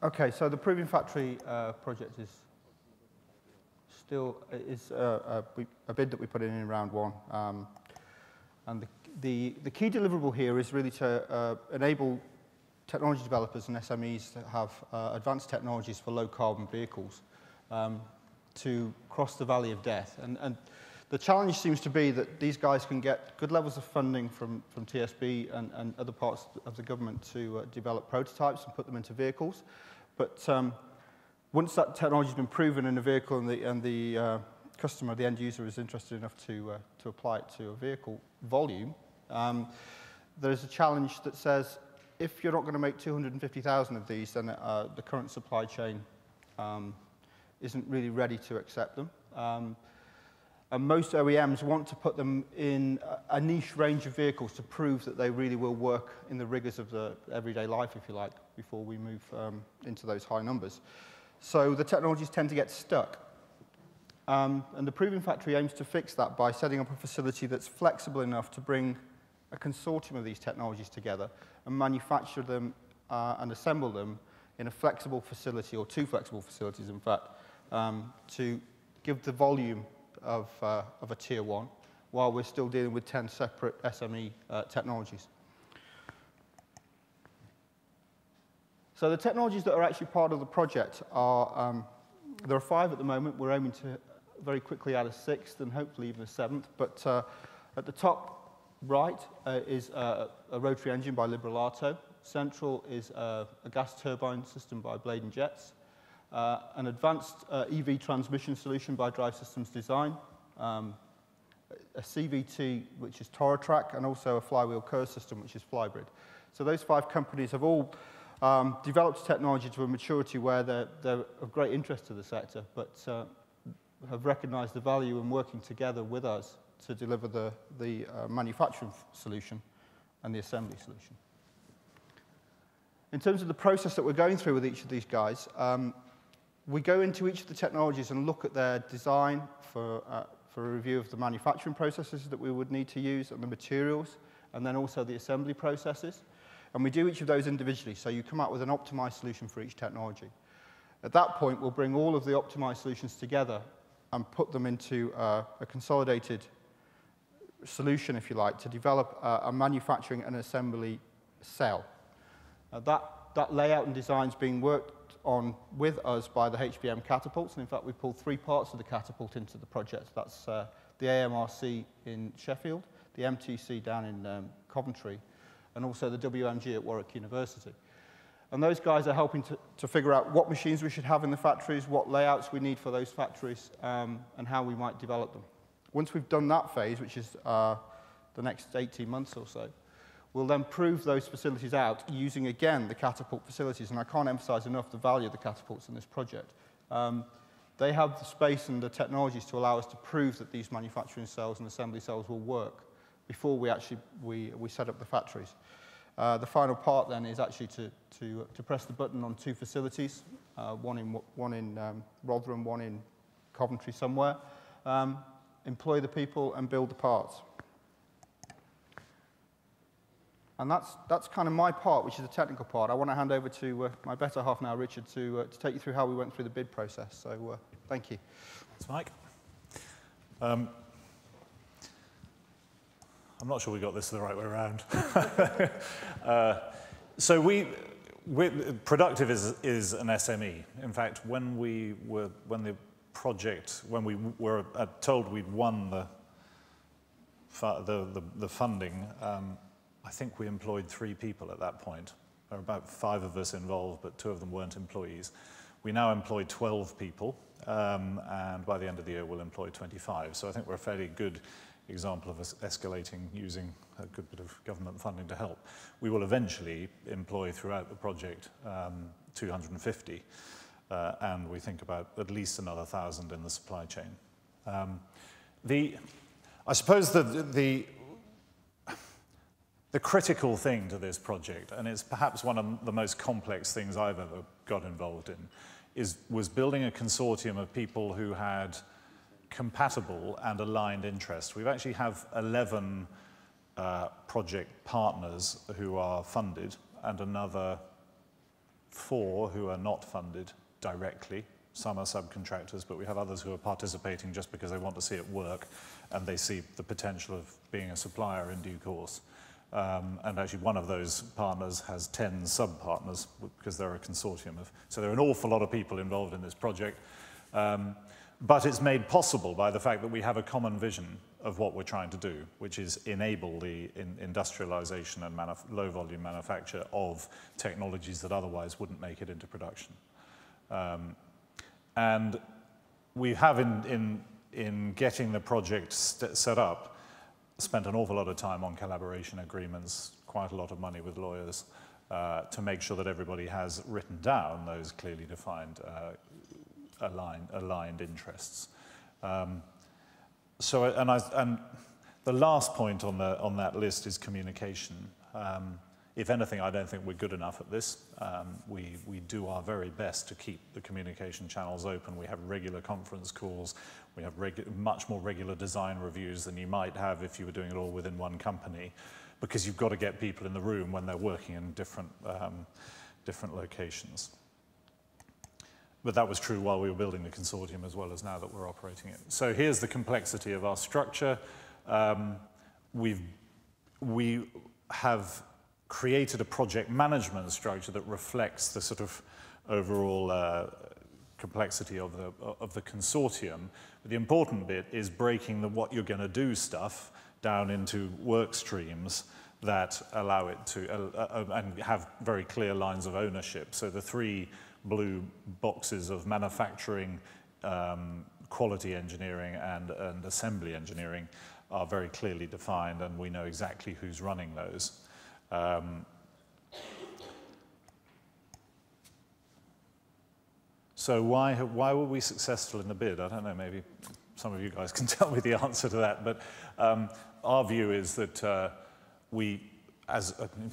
Okay, so the Proving Factory project is still a bid that we put in round one. And the key deliverable here is really to enable technology developers and SMEs that have advanced technologies for low-carbon vehicles to cross the valley of death. And the challenge seems to be that these guys can get good levels of funding from TSB and other parts of the government to develop prototypes and put them into vehicles. But once that technology has been proven in a vehicle and the customer, the end user, is interested enough to apply it to a vehicle volume, there's a challenge that says, if you're not going to make 250,000 of these, then the current supply chain isn't really ready to accept them. And most OEMs want to put them in a niche range of vehicles to prove that they really will work in the rigors of the everyday life, if you like, before we move into those high numbers. So the technologies tend to get stuck. And the Proving Factory aims to fix that by setting up a facility that's flexible enough to bring a consortium of these technologies together and manufacture them and assemble them in a flexible facility, or two flexible facilities, in fact, to give the volume of a tier one, while we're still dealing with 10 separate SME technologies. So the technologies that are actually part of the project are, there are 5 at the moment. We're aiming to very quickly add a 6th and hopefully even a 7th. But at the top right is a rotary engine by Liberato. Central is a gas turbine system by Blade & Jets. An advanced EV transmission solution by Drive Systems Design. A CVT, which is Toratrack, and also a flywheel curve system, which is Flybrid. So those 5 companies have all developed technology to a maturity where they're of great interest to the sector, but have recognized the value in working together with us to deliver the manufacturing solution and the assembly solution. In terms of the process that we're going through with each of these guys, we go into each of the technologies and look at their design for a review of the manufacturing processes that we would need to use and the materials, and then also the assembly processes. And we do each of those individually, so you come out with an optimized solution for each technology. At that point, we'll bring all of the optimized solutions together and put them into a consolidated solution, if you like, to develop a manufacturing and assembly cell. That layout and design is being worked on with us by the HBM catapults, and in fact we pulled 3 parts of the catapult into the project. That's the AMRC in Sheffield, the MTC down in Coventry, and also the WMG at Warwick University. And those guys are helping to figure out what machines we should have in the factories, what layouts we need for those factories, and how we might develop them. Once we've done that phase, which is the next 18 months or so, we'll then prove those facilities out using, again, the catapult facilities. And I can't emphasize enough the value of the catapults in this project. They have the space and the technologies to allow us to prove that these manufacturing cells and assembly cells will work before we actually set up the factories. The final part then is actually to press the button on 2 facilities, one in Rotherham, one in Coventry somewhere, employ the people and build the parts. And that's kind of my part, which is the technical part. I want to hand over to my better half now, Richard, to take you through how we went through the bid process. So thank you. Thanks, Mike. I'm not sure we got this the right way around. So Productive is an SME. In fact, when we were told we'd won the funding, I think we employed 3 people at that point. There were about 5 of us involved, but 2 of them weren't employees. We now employ 12 people, and by the end of the year we'll employ 25. So I think we're a fairly good example of us escalating using a good bit of government funding to help. We will eventually employ throughout the project 250, and we think about at least another 1,000 in the supply chain. I suppose the critical thing to this project, and it's perhaps one of the most complex things I've ever got involved in, was building a consortium of people who had compatible and aligned interests. We actually have 11 project partners who are funded, and another 4 who are not funded directly. Some are subcontractors, but we have others who are participating just because they want to see it work and they see the potential of being a supplier in due course. And actually one of those partners has 10 sub-partners because they're a consortium of, so there are an awful lot of people involved in this project. But it's made possible by the fact that we have a common vision of what we're trying to do, which is enable the industrialization and low-volume manufacture of technologies that otherwise wouldn't make it into production. And we have, in getting the project set up, spent an awful lot of time on collaboration agreements, quite a lot of money with lawyers, to make sure that everybody has written down those clearly defined aligned interests. And the last point on that list is communication. If anything, I don't think we're good enough at this. We do our very best to keep the communication channels open. We have regular conference calls. We have much more regular design reviews than you might have if you were doing it all within one company, because you've got to get people in the room when they're working in different locations. But that was true while we were building the consortium as well as now that we're operating it. So here's the complexity of our structure. We have created a project management structure that reflects the sort of overall complexity of the consortium. But the important bit is breaking the what you're going to do stuff down into work streams that allow it to and have very clear lines of ownership. So the 3 blue boxes of manufacturing, quality engineering, and assembly engineering are very clearly defined, and we know exactly who's running those. So why were we successful in the bid? I don't know, maybe some of you guys can tell me the answer to that, but our view is that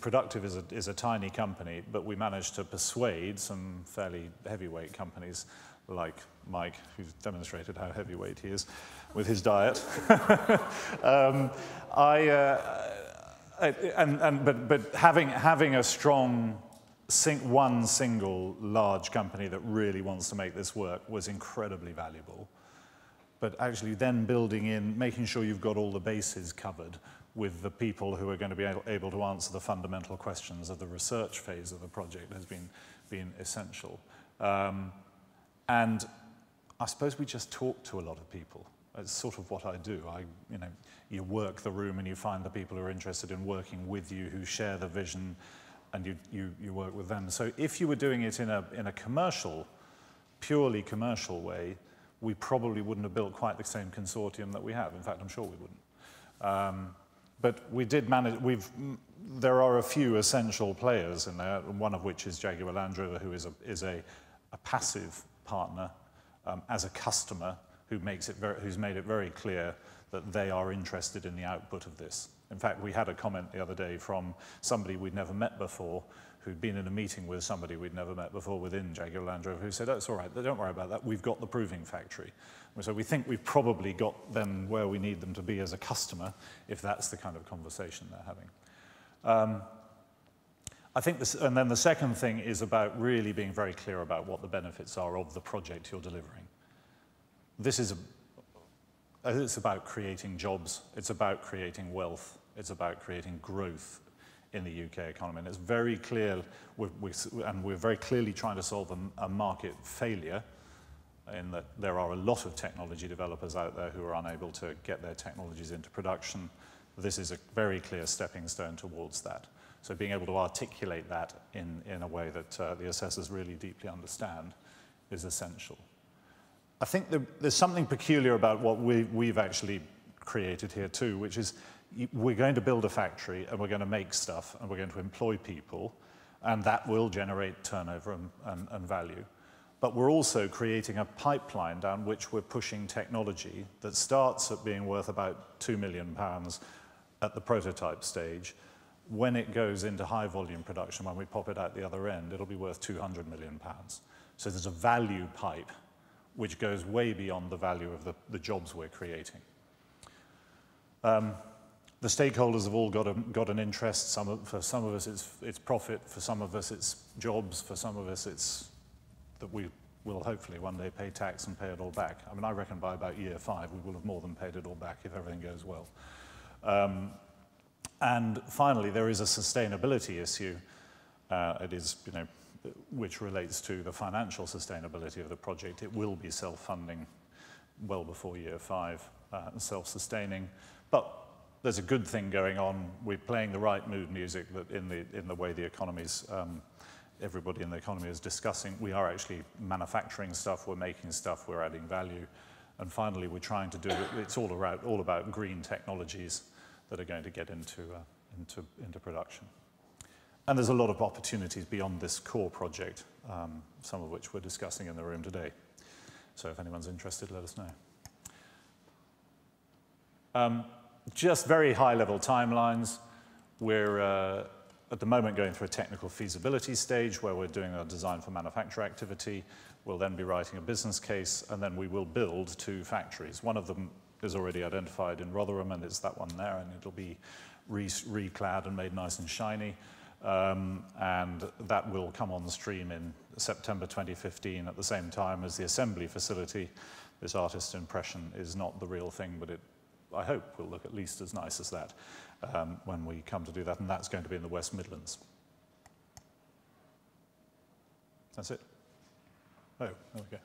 Productive is a tiny company, but we managed to persuade some fairly heavyweight companies like Mike, who's demonstrated how heavyweight he is with his diet. But having a strong one single large company that really wants to make this work was incredibly valuable. But actually then building in, making sure you've got all the bases covered with the people who are going to be able to answer the fundamental questions of the research phase of the project has been essential. And I suppose we just talk to a lot of people. It's sort of what I do. You work the room and you find the people who are interested in working with you, who share the vision, and you work with them. So if you were doing it in a purely commercial way, we probably wouldn't have built quite the same consortium that we have. In fact, I'm sure we wouldn't. But we did manage. There are a few essential players in there, one of which is Jaguar Land Rover, who is a passive partner as a customer who's made it very clear that they are interested in the output of this. In fact, we had a comment the other day from somebody we'd never met before, who'd been in a meeting with somebody we'd never met before within Jaguar Land Rover, who said, "Oh, it's all right, don't worry about that, we've got the proving factory." So we think we've probably got them where we need them to be as a customer, if that's the kind of conversation they're having. I think and then the second thing is about really being very clear about what the benefits are of the project you're delivering. It's about creating jobs, it's about creating wealth, it's about creating growth in the UK economy. And it's very clear, and we're very clearly trying to solve a market failure, in that there are a lot of technology developers out there who are unable to get their technologies into production. This is a very clear stepping stone towards that. So being able to articulate that in a way that the assessors really deeply understand is essential. I think there's something peculiar about what we've actually created here too, which is we're going to build a factory and we're going to make stuff and we're going to employ people, and that will generate turnover and value. But we're also creating a pipeline down which we're pushing technology that starts at being worth about £2 million at the prototype stage. When it goes into high volume production, when we pop it out the other end, it'll be worth £200 million. So there's a value pipe which goes way beyond the value of the jobs we're creating. The stakeholders have all got an interest. For some of us it's profit, for some of us it's jobs, for some of us it's that we will hopefully one day pay tax and pay it all back. I mean, I reckon by about year 5 we will have more than paid it all back if everything goes well. And finally, there is a sustainability issue. It is, which relates to the financial sustainability of the project. It will be self-funding well before year 5, self-sustaining. But there's a good thing going on. We're playing the right mood music that in the way the economy's, everybody in the economy is discussing. We are actually manufacturing stuff, we're making stuff, we're adding value. And finally, we're trying to do it. It's all about green technologies that are going to get into production. And there's a lot of opportunities beyond this core project, some of which we're discussing in the room today. So if anyone's interested, let us know. Just very high-level timelines. We're at the moment going through a technical feasibility stage where we're doing a design for manufacture activity. We'll then be writing a business case, and then we will build 2 factories. One of them is already identified in Rotherham, and it's that one there, and it'll be reclad and made nice and shiny. And that will come on stream in September 2015 at the same time as the assembly facility. This artist's impression is not the real thing, but it, I hope, will look at least as nice as that when we come to do that, and that's going to be in the West Midlands. That's it. Oh, there we go.